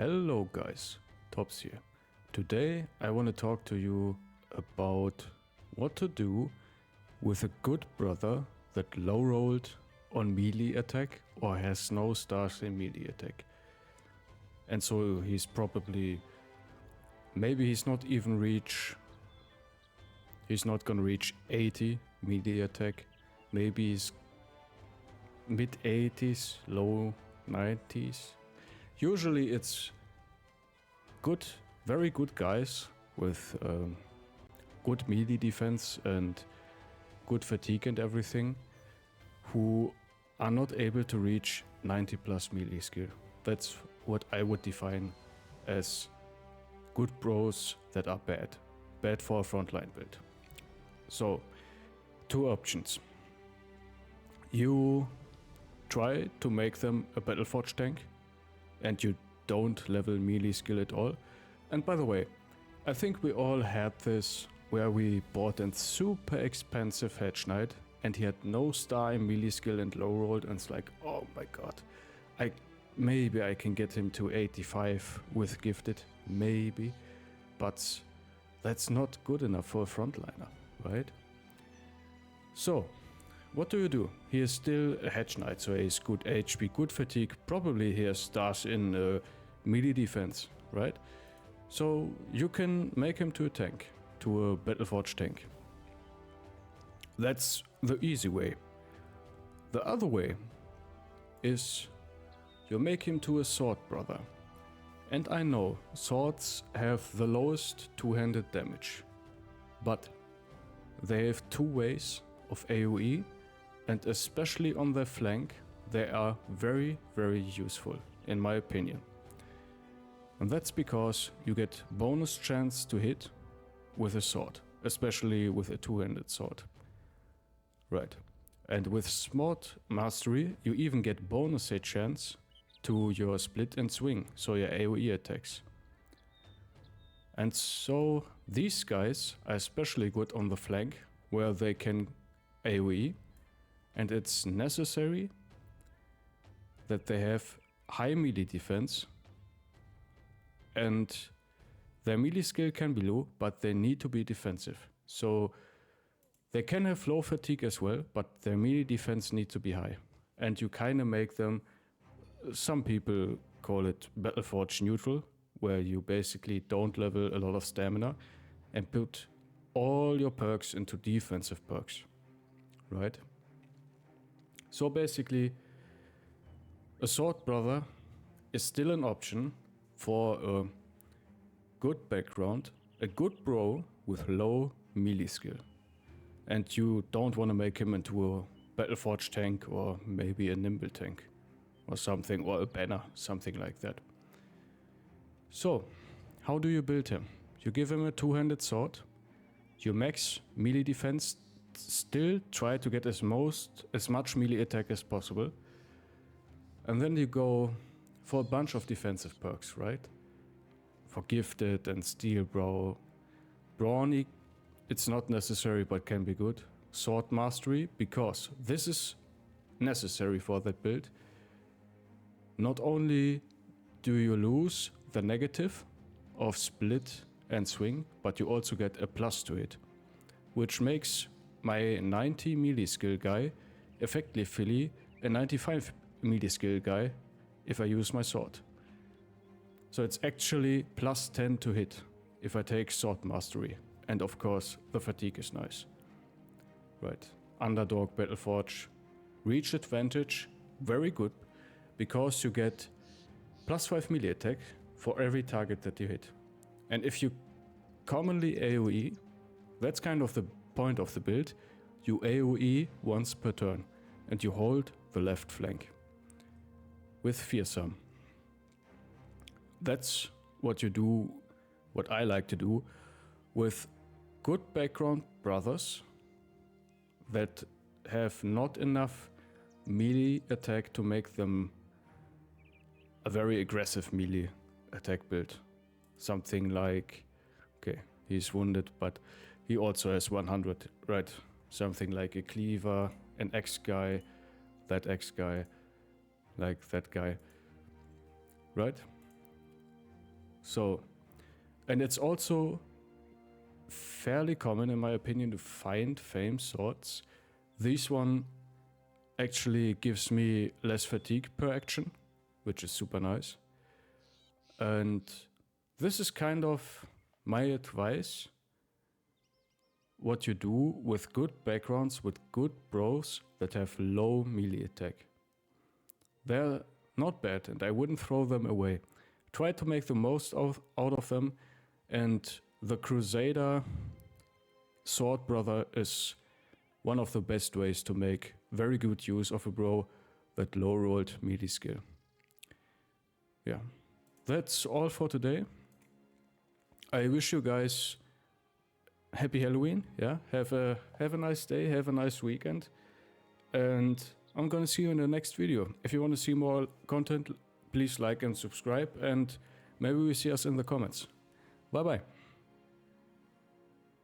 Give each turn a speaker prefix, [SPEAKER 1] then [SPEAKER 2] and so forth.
[SPEAKER 1] Hello guys, Tops here. Today I want to talk to you about what to do with a good brother that low rolled on melee attack or has no stars in melee attack. And so he's probably, maybe he's not gonna reach 80 melee attack. Maybe he's mid 80s, low 90s. Usually it's good, very good guys with good melee defense and good fatigue and everything who are not able to reach 90 plus melee skill. That's what I would define as good bros that are bad. Bad for a frontline build. So, two options. You try to make them a Battleforge tank and you don't level melee skill at all. And by the way, I think we all had this where we bought a super expensive Hedge Knight and he had no star in melee skill and low rolled, and it's like, oh my god, maybe I can get him to 85 with gifted, maybe, but that's not good enough for a frontliner, right? So, what do? He is still a Hedge Knight, so he has good HP, good fatigue, probably he has stars in melee defense, right? So you can make him to a tank, to a Battleforge tank. That's the easy way. The other way is you make him to a sword brother. And I know swords have the lowest two-handed damage, but they have two ways of AoE, and especially on their flank, they are very, very useful, in my opinion. And that's because you get bonus chance to hit with a sword, especially with a two-handed sword. Right. And with Smart Mastery, you even get bonus hit chance to your split and swing, so your AoE attacks. And so these guys are especially good on the flank, where they can AoE, and it's necessary that they have high melee defense, and their melee skill can be low, but they need to be defensive. So they can have low fatigue as well, but their melee defense needs to be high. And you kind of make them, some people call it Battleforge neutral, where you basically don't level a lot of stamina and put all your perks into defensive perks, right? So basically, a sword brother is still an option for a good background, a good bro with low melee skill. And you don't want to make him into a Battleforge tank or maybe a Nimble tank or something, or a banner, something like that. So, how do you build him? You give him a two-handed sword, you max melee defense, still try to get as much melee attack as possible, and then you go for a bunch of defensive perks, right? For gifted and steel bro, brawny, it's not necessary but can be good. Sword mastery, because this is necessary for that build. Not only do you lose the negative of split and swing, but you also get a plus to it, which makes my 90 melee skill guy effectively a 95 melee skill guy if I use my sword. So it's actually plus 10 to hit if I take sword mastery. And of course the fatigue is nice. Right. Underdog Battleforge. Reach advantage, very good, because you get plus 5 melee attack for every target that you hit. And if you commonly AoE, that's kind of the point of the build, you AoE once per turn and you hold the left flank with fearsome. That's what you do, what I like to do with good background brothers that have not enough melee attack to make them a very aggressive melee attack build. Something like, okay, he's wounded, but he also has 100, right? Something like a cleaver, an X guy, like that guy, right? So, and it's also fairly common in my opinion to find fame swords. This one actually gives me less fatigue per action, which is super nice. And this is kind of my advice. What you do with good backgrounds, with good bros that have low melee attack. They're not bad and I wouldn't throw them away. Try to make the most out of them, and the Crusader Sword Brother is one of the best ways to make very good use of a bro that low rolled melee skill. Yeah, that's all for today. I wish you guys happy Halloween. Yeah, have a nice day, have a nice weekend, and I'm gonna see you in the next video. If you want to see more content, please like and subscribe, and maybe we see us in the comments. Bye bye.